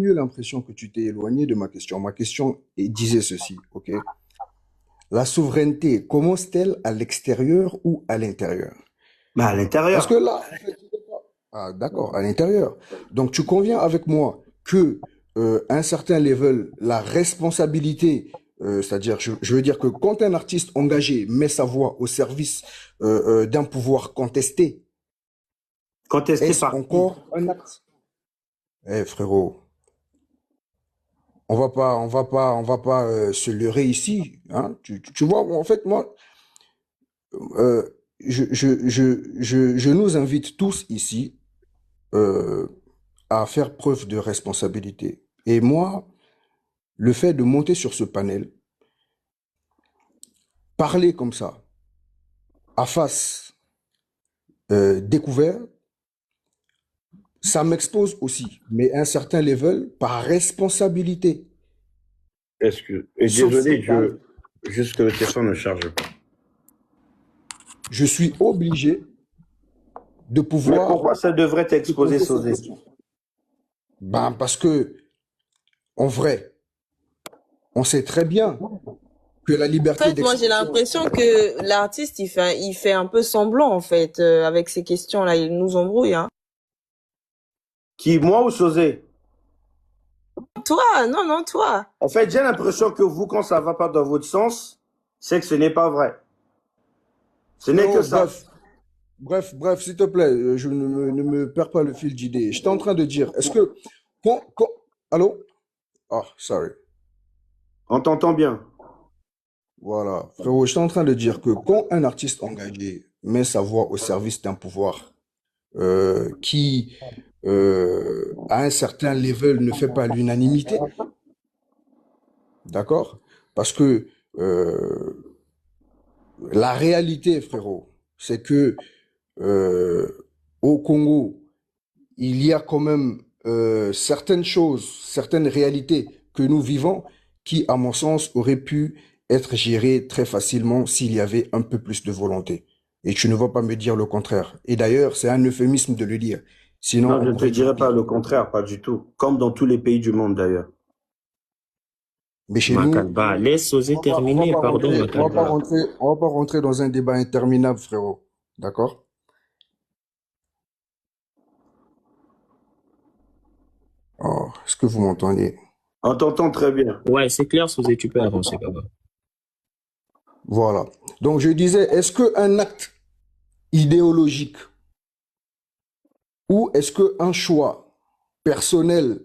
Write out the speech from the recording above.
eu l'impression que tu t'es éloigné de ma question. Ma question disait ceci, ok? La souveraineté commence-t-elle à l'extérieur ou à l'intérieur? Mais à Parce que l'intérieur. là, en fait, ah, d'accord, à l'intérieur. Donc tu conviens avec moi que un certain level, la responsabilité, c'est-à-dire, je veux dire que quand un artiste engagé met sa voix au service d'un pouvoir contesté, Contesté est-ce par qui? encore un acte? Eh frérot, on va pas se leurrer ici, hein. Tu vois, en fait, moi, euh, je nous invite tous ici euh, à faire preuve de responsabilité. Et moi, le fait de monter sur ce panel, parler comme ça, à face découvert, ça m'expose aussi, mais à un certain level, par responsabilité. Et Sauf que désolé, juste que le téléphone ne charge pas. je suis obligé de Mais pouvoir pourquoi ça devrait te t'exposer, poser cette Sosé? question. Ben, parce que, en vrai, on sait très bien que la En liberté fait, moi, j'ai d'expression, l'impression que l'artiste, il fait un peu semblant, en fait, avec ces questions-là. Il nous embrouille, hein. Qui, moi ou Sosé? Toi, non, non, toi. En fait, j'ai l'impression que vous, quand ça va pas dans votre sens, c'est que ce n'est pas vrai. Ce n'est que frérot, ça. bref, s'il te plaît, je ne me perds pas le fil d'idée. J'étais en train de dire, est-ce que, quand, allô? Ah, sorry. On t'entend bien. Voilà, frérot, j'étais en train de dire que quand un artiste engagé met sa voix au service d'un pouvoir qui, à un certain level, ne fait pas l'unanimité, d'accord? Parce que la réalité, frérot, c'est que au Congo, il y a quand même certaines choses, certaines réalités que nous vivons qui, à mon sens, auraient pu être gérées très facilement s'il y avait un peu plus de volonté. Et tu ne vas pas me dire le contraire. Et d'ailleurs, c'est un euphémisme de le dire. Sinon, Non, on je ne te pourrait dire dirais pas pire. le contraire, pas du tout. Comme dans tous les pays du monde, d'ailleurs. Mais chez nous, Makalba, laisse oser terminer, pardon, Makalba. on va pas rentrer dans un débat interminable, frérot. D'accord? Oh, est-ce que vous m'entendez? On t'entend très bien. Ouais, c'est clair, Sosé, tu peux avancer, Baba. Voilà. Donc, je disais, est-ce qu'un acte idéologique ou est-ce qu'un choix personnel